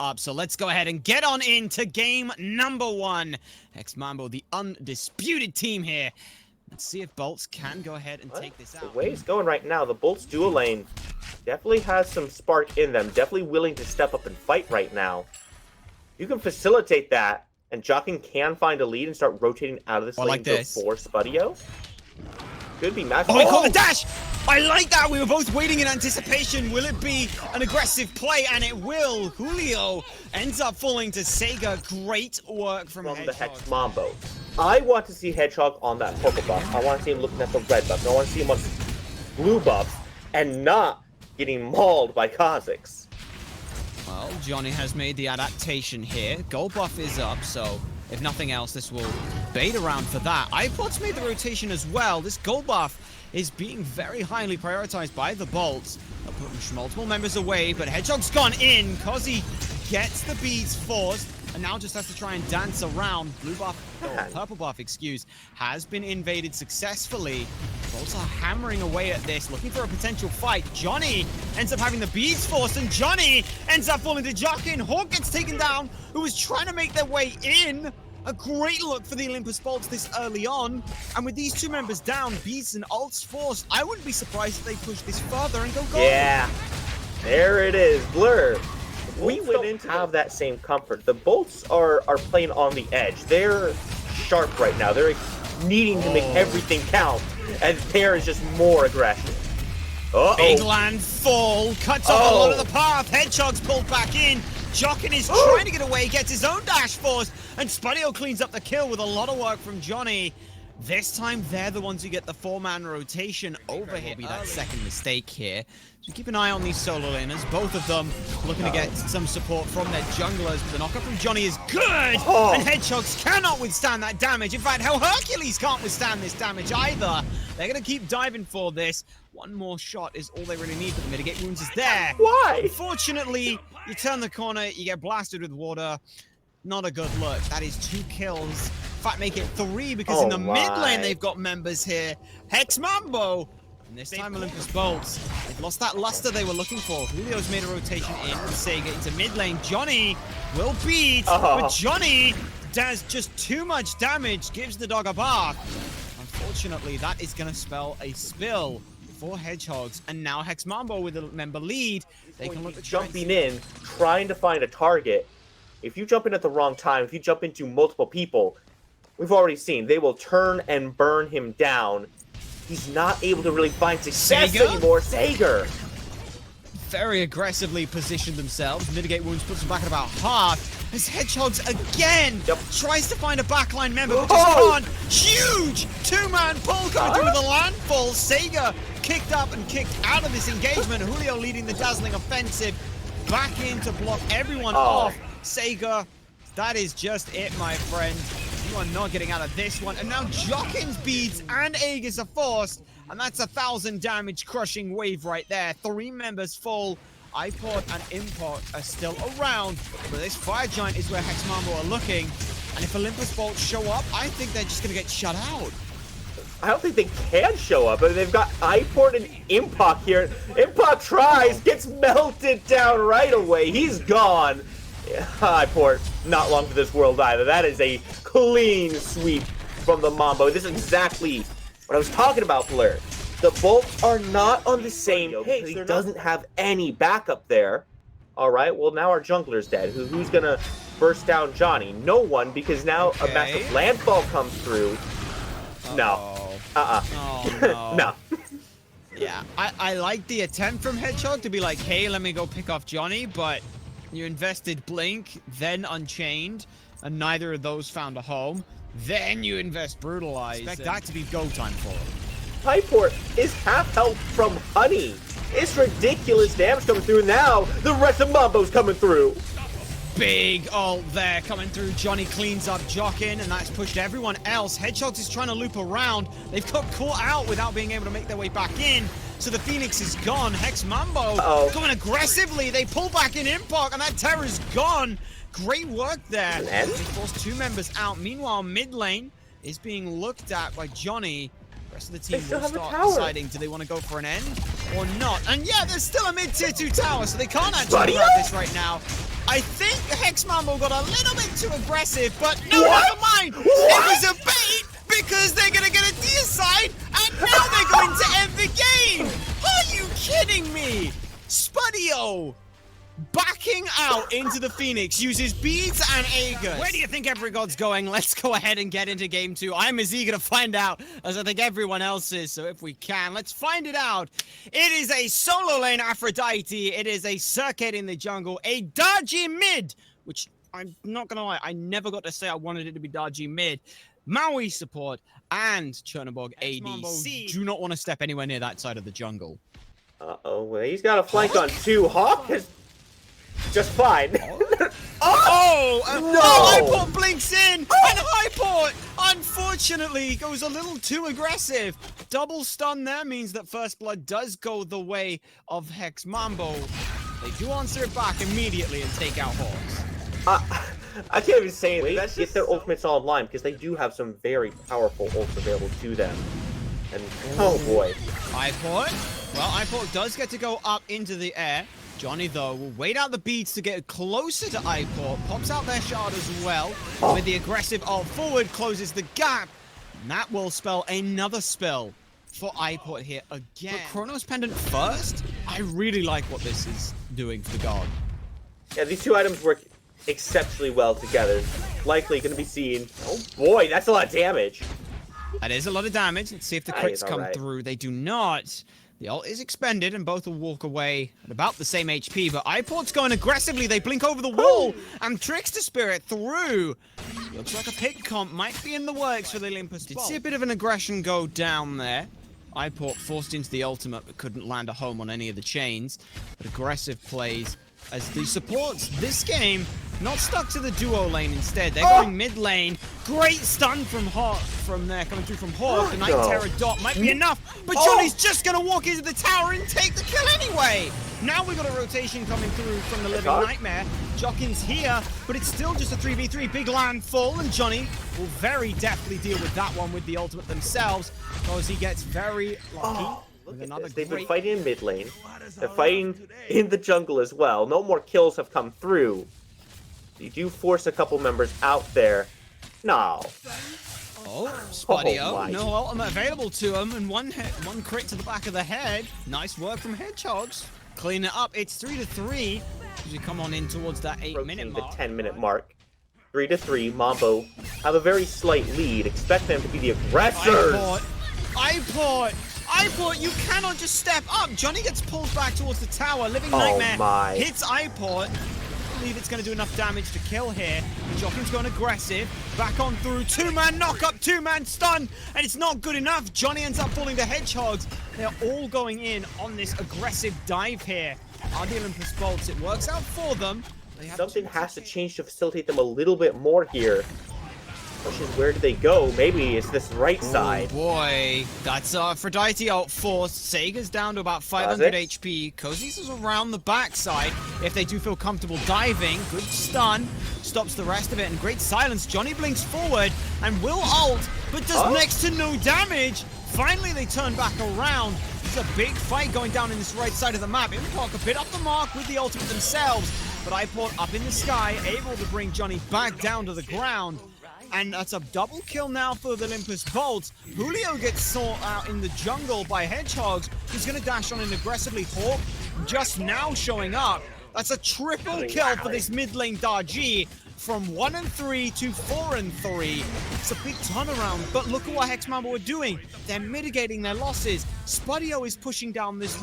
up, so let's go ahead and get on into game number 1. HEx Mambo, the undisputed team here. Let's see if Bolts can go ahead and take this out. The way it's going right now, the Bolts dual lane definitely has some spark in them. Definitely willing to step up and fight right now. You can facilitate that, and Jockin can find a lead and start rotating out of this lane before Spudio. Could be magic. Oh, he caught the dash! I like that! We were both waiting in anticipation. Will it be an aggressive play? And it will. Julio ends up falling to Sega. Great work from the HEx Mambo. I want to see Hedgehog on that purple buff. I want to see him looking at the red buff. I want to see him on blue buff and not getting mauled by Kha'Zix. Well, Johnny has made the adaptation here. Gold buff is up, so if nothing else, this will bait around for that. iPod's made the rotation as well. This gold buff is being very highly prioritized by the Bolts. They're putting multiple members away, but Hedgehog's gone in because he gets the beads forced and now just has to try and dance around. Blue buff, or purple buff, excuse, has been invaded successfully. Bolts are hammering away at this, looking for a potential fight. Johnny ends up having the beads forced, and Johnny ends up falling to Jockin. Hawk gets taken down, who was trying to make their way in. A great look for the Olympus Bolts this early on. And with these two members down, beads and ults forced, I wouldn't be surprised if they push this further and go gold. Yeah, there it is. Blur. We wouldn't have that same comfort. The Bolts are playing on the edge. They're sharp right now. They're needing to make everything count, and there is just more aggression. Big landfall cuts off a lot of the path. Hedgehog's pulled back in. Jockin is trying to get away, gets his own dash force, and Spudio cleans up the kill with a lot of work from Johnny. This time, they're the ones who get the 4-man rotation over here. Be that second mistake here. So keep an eye on these solo laners. Both of them looking to get some support from their junglers. But the knockup from Johnny is good! And Hedgehogs cannot withstand that damage. In fact, hell, Hercules can't withstand this damage either. They're going to keep diving for this. One more shot is all they really need, but the mitigate wounds is there. Why? Unfortunately, you turn the corner, you get blasted with water. Not a good look. That is 2 kills. In fact, make it 3 because in the mid lane they've got members here. HEx Mambo. And this time Olympus Bolts. They've lost that luster they were looking for. Julio's made a rotation in with Sega into mid lane. Johnny will beat, but Johnny does just too much damage, gives the dog a bark. Unfortunately, that is going to spell a spill for Hedgehogs. And now HEx Mambo with a member lead. They can look at jumping in, trying to find a target. If you jump in at the wrong time, if you jump into multiple people, we've already seen, they will turn and burn him down. He's not able to really find success anymore. Sager! Very aggressively positioned themselves. Mitigate wounds puts them back at about half. As Hedgehogs again tries to find a backline member, but just can't. Huge 2-man pull coming through with a landfall. Sega kicked up and kicked out of this engagement. Julio leading the dazzling offensive. Back in to block everyone off. Sega, that is just it, my friend. You are not getting out of this one. And now Jockin's beads and Aegis are forced. And that's 1,000 damage crushing wave right there. 3 members fall. iPod and Import are still around. But this Fire Giant is where HEx Mambo are looking. And if Olympus Bolts show up, I think they're just going to get shut out. I don't think they can show up. I mean, they've got iPort and Impok here. Impok tries, gets melted down right away. He's gone. iPort, not long for this world either. That is a clean sweep from the Mambo. This is exactly what I was talking about, Blur. The Bolts are not on the same page. He doesn't have any backup there. All right, well, now our jungler's dead. Who's going to burst down Johnny? No one, because now a massive landfall comes through. No. Oh, no. No. Yeah, I like the attempt from Hedgehog to be like, hey, let me go pick off Johnny, but you invested Blink, then Unchained, and neither of those found a home. Then you invest Brutalize. Expect that to be go time for him. Hyport is half health from Honey. It's ridiculous damage coming through now. The rest of Mambo's coming through. Big ult there coming through. Johnny cleans up Jockin, and that's pushed everyone else. Hedgehogs is trying to loop around. They've got caught out without being able to make their way back in. So the Phoenix is gone. HEx Mambo coming aggressively. They pull back in Impok, and that terror's gone. Great work there. They forced 2 members out. Meanwhile, mid lane is being looked at by Johnny. The rest of the team will start deciding, do they want to go for an end? or not. And yeah, there's still a mid-tier 2 tower, so they can't actually grab this right now. I think HEx Mambo got a little bit too aggressive, but no, never mind. It was a bait because they're going to get a deicide, and now they're going to end the game. Are you kidding me? Spudio backing out into the Phoenix, uses beads and Aegis. Where do you think every god's going? Let's go ahead and get into game 2. I'm as eager to find out as I think everyone else is, so if we can, let's find it out. It is a solo lane Aphrodite. It is a circuit in the jungle, a Daji mid, which I'm not gonna lie, I never got to say I wanted it to be Daji mid. Maui support and Chernobog ADC do not want to step anywhere near that side of the jungle. Uh-oh, well, he's got a flank on 2. Hawk has just fine. No! Highport blinks in, and Highport, unfortunately, goes a little too aggressive. Double stun there means that First Blood does go the way of HEx Mambo. They do answer it back immediately and take out Hawks. I can't even say anything. Let's get their ultimates online, because they do have some very powerful ults available to them. And, oh boy. Highport? Well, Highport does get to go up into the air. Johnny, though, will wait out the beats to get closer to Highport. Pops out their shard as well. With the aggressive ult forward, closes the gap. And that will spell another spell for Highport here again. But Chronos Pendant first? I really like what this is doing for the god. Yeah, these two items work exceptionally well together. Likely going to be seen. Oh boy, that's a lot of damage. That is a lot of damage. Let's see if the crits come through. They do not. The ult is expended, and both will walk away at about the same HP, but Highport's going aggressively. They blink over the wall, and Trickster Spirit through. Looks like a pick comp might be in the works for the Olympus. Did see a bit of an aggression go down there. Highport forced into the ultimate, but couldn't land a home on any of the chains. But aggressive plays as the supports this game not stuck to the duo lane instead. They're going mid lane. Great stun from Hawk from there, coming through from Hawk. The Night Terror dot might be enough, but Johnny's just gonna walk into the tower and take the kill anyway. Now we've got a rotation coming through from the Living Nightmare. Jockin's here, but it's still just a 3v3. Big land full, and Johnny will very deftly deal with that one with the ultimate themselves, because he gets very lucky. Look at this. They've been fighting in mid lane. They're fighting in the jungle as well. No more kills have come through. You do force a couple members out there. No. Oh, Spudio. No ultimate available to him, and one crit to the back of the head. Nice work from Hedgehogs. Clean it up. It's 3-3 as we come on in towards that 8-minute mark. The 10-minute mark. 3-3. Mambo have a very slight lead. Expect them to be the aggressors. Highport, you cannot just step up. Johnny gets pulled back towards the tower. Living Nightmare hits Highport. I believe it's going to do enough damage to kill here. Jockin's going aggressive. Back on through. 2-man knock up, 2-man stun. And it's not good enough. Johnny ends up falling to Hedgehogs. They're all going in on this aggressive dive here. Are the Olympus bolts? It works out for them. Something has to change to facilitate them a little bit more here. Question is, where do they go? Maybe it's this right side. Oh boy, that's Aphrodite ult forced. Sega's down to about 500 HP. Cozy's is around the backside. If they do feel comfortable diving, good stun. Stops the rest of it, and great silence. Johnny blinks forward and will ult, but does next to no damage. Finally, they turn back around. It's a big fight going down in this right side of the map. Impact a bit off the mark with the ultimate themselves, but Highport up in the sky, able to bring Johnny back down to the ground. And that's a double kill now for the Olympus Bolts. Julio gets sought out in the jungle by Hedgehogs. He's going to dash on in aggressively. Hawk just now showing up. That's a triple kill for this mid lane Daji. From 1-3 to 4-3. It's a big turnaround, but look at what HEx Mambo are doing. They're mitigating their losses. Spudio is pushing down this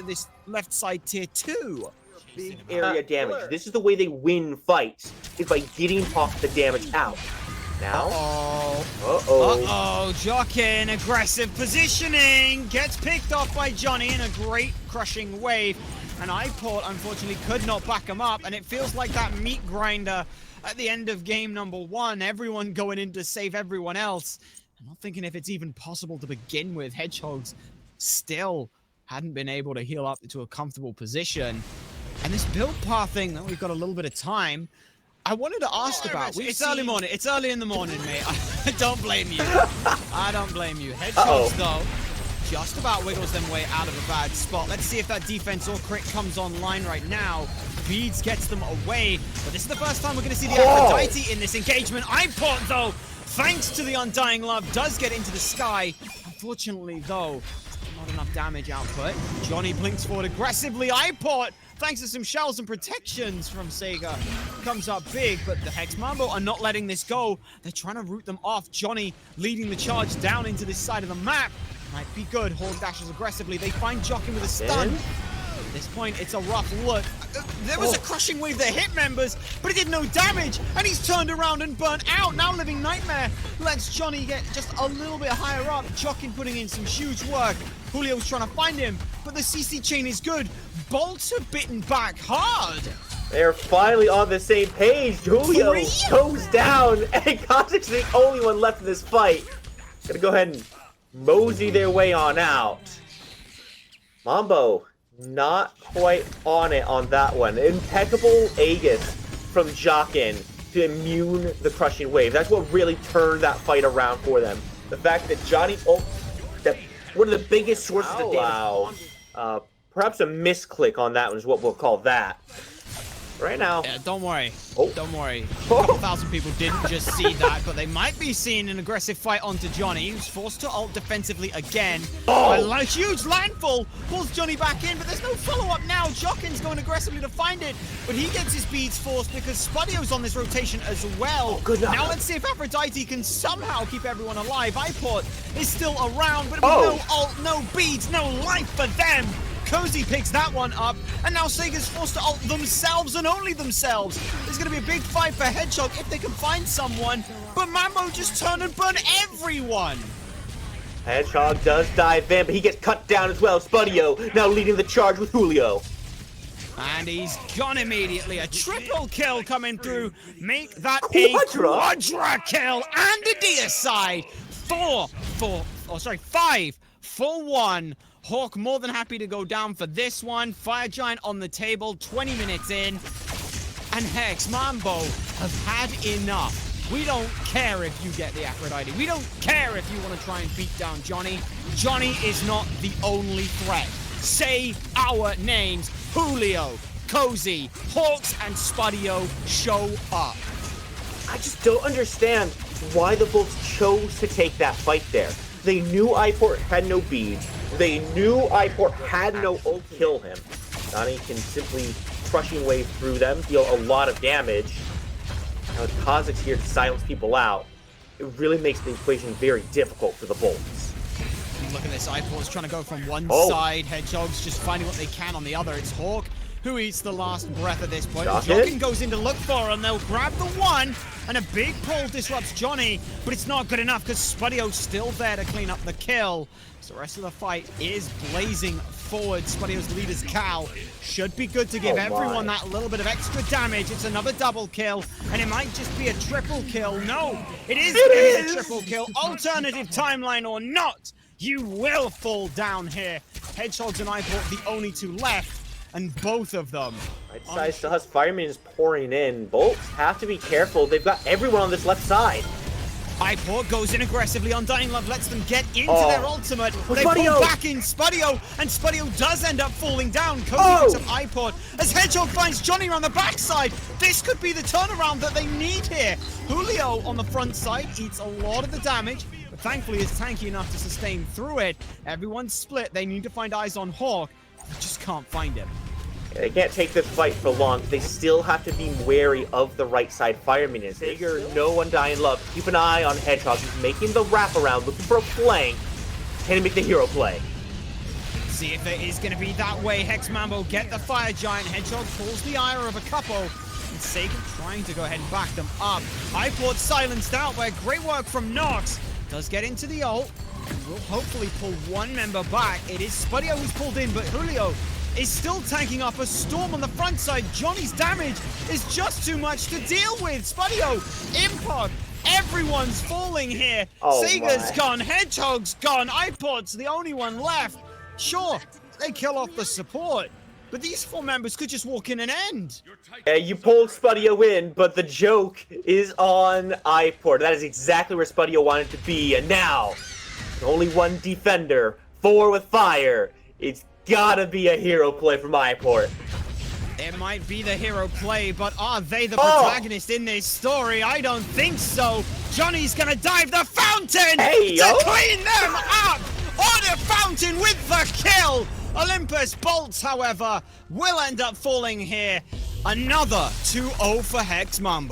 this left side tier 2. Big area damage. This is the way they win fights, is by getting off the damage out. Now. Jockin, aggressive positioning, gets picked off by Johnny in a great crushing wave. And Highport, unfortunately, could not back him up. And it feels like that meat grinder at the end of game number 1. Everyone going in to save everyone else. I'm not thinking if it's even possible to begin with. Hedgehogs still hadn't been able to heal up to a comfortable position. And this build path thing, that we've got a little bit of time. I wanted to ask about. It's early morning. It's early in the morning, mate. I don't blame you. I don't blame you. Hedgehogs, though, just about wiggles them way out of a bad spot. Let's see if that defense or crit comes online right now. Beads gets them away, but this is the first time we're going to see the Aphrodite in this engagement. iPort, though, thanks to the Undying Love, does get into the sky. Unfortunately, though, not enough damage output. Johnny blinks forward aggressively. iPort, thanks to some shells and protections from Sega, comes up big, but the Hex Mambo are not letting this go. They're trying to root them off. Johnny leading the charge down into this side of the map. Might be good. Horde dashes aggressively. They find Jockin with a stun. At this point, it's a rough look. There was a crushing wave that hit members, but it did no damage, and he's turned around and burnt out. Now Living Nightmare lets Johnny get just a little bit higher up. Jockin putting in some huge work. Julio's trying to find him, but the CC chain is good. Bolts are bitten back hard. They're finally on the same page. Julio goes down, and Contact's the only one left in this fight. Gonna go ahead and mosey their way on out. Mambo, not quite on it on that one. Impeccable Aegis from Jockin to immune the crushing wave. That's what really turned that fight around for them. The fact that Johnny, that one of the biggest sources of damage. Perhaps a misclick on that one is what we'll call that. Right now. Yeah, don't worry. Don't worry. A couple thousand people didn't just see that, but they might be seeing an aggressive fight onto Johnny, who's forced to ult defensively again. A huge landfall pulls Johnny back in, but there's no follow-up now. Jockin's going aggressively to find it, but he gets his beads forced because Spudio's on this rotation as well. Now let's see if Aphrodite can somehow keep everyone alive. iPort is still around, but no ult, no beads, no life for them. Cozy picks that one up, and now Sega's forced to ult themselves and only themselves. There's going to be a big fight for Hedgehog if they can find someone, but Mambo just turned and burned everyone. Hedgehog does dive in, but he gets cut down as well. Spudio now leading the charge with Julio. And he's gone immediately. A triple kill coming through. Make that a quadra kill and a deicide. 5 for 1. Hawk more than happy to go down for this one. Fire Giant on the table, 20 minutes in. And Hex Mambo have had enough. We don't care if you get the Aphrodite. We don't care if you want to try and beat down Johnny. Johnny is not the only threat. Say our names. Julio, Cozy, Hawks, and Spudio show up. I just don't understand why the Bolts chose to take that fight there. They knew iPort had no beads. They knew iPort had no ult to kill him. Johnny can simply crushing wave through them, deal a lot of damage. Now with Kha'Zix here to silence people out, it really makes the equation very difficult for the Bolts. Look at this, iPort's trying to go from one side, Hedgehog's just finding what they can on the other. It's Hawk who eats the last breath at this point. Jockin goes in to look for her, and they'll grab the one, and a big pull disrupts Johnny, but it's not good enough because Spudio's still there to clean up the kill. So the rest of the fight is blazing forward. Spudio's lead is Cal. Should be good to give everyone that little bit of extra damage. It's another double kill, and it might just be a triple kill. No, it is going to be a triple kill. Alternative timeline or not, you will fall down here. Hedgehogs and iPort the only two left. And both of them. Right side still has Fireman is pouring in. Bolts have to be careful. They've got everyone on this left side. iPort goes in aggressively. Undying Love lets them get into their ultimate. They pull back in Spudio, and Spudio does end up falling down. Cozy picks up iPort as Hedgehog finds Johnny around the backside. This could be the turnaround that they need here. Julio on the front side eats a lot of the damage, but thankfully is tanky enough to sustain through it. Everyone's split. They need to find eyes on Hawk. They just can't find him. Yeah, they can't take this fight for long. They still have to be wary of the right side Fireman is. Bigger, no Undying Love. Keep an eye on Hedgehog. He's making the wraparound, looking for a flank. Can he make the hero play? See if it is going to be that way. Hex Mambo get the Fire Giant. Hedgehog pulls the ire of a couple. And Sega trying to go ahead and back them up. iPort silenced out by great work from Nox. Does get into the ult. Will hopefully pull one member back. It is Spudio who's pulled in, but Julio is still tanking up a storm on the front side. Johnny's damage is just too much to deal with. Spudio, Impog, everyone's falling here. Sega's gone, Hedgehog's gone, iPod's the only one left. Sure, they kill off the support, but these four members could just walk in and end. You pulled Spudio in, but the joke is on iPort. That is exactly where Spudio wanted to be, and now only one defender 4 with fire. It's gotta be a hero play from iPort. It might be the hero play, but are they the protagonist in this story? I don't think so. Johnny's gonna dive the fountain to clean them up on a fountain with the kill. Olympus bolts, however, will end up falling here. Another 2-0 for HEx Mambo.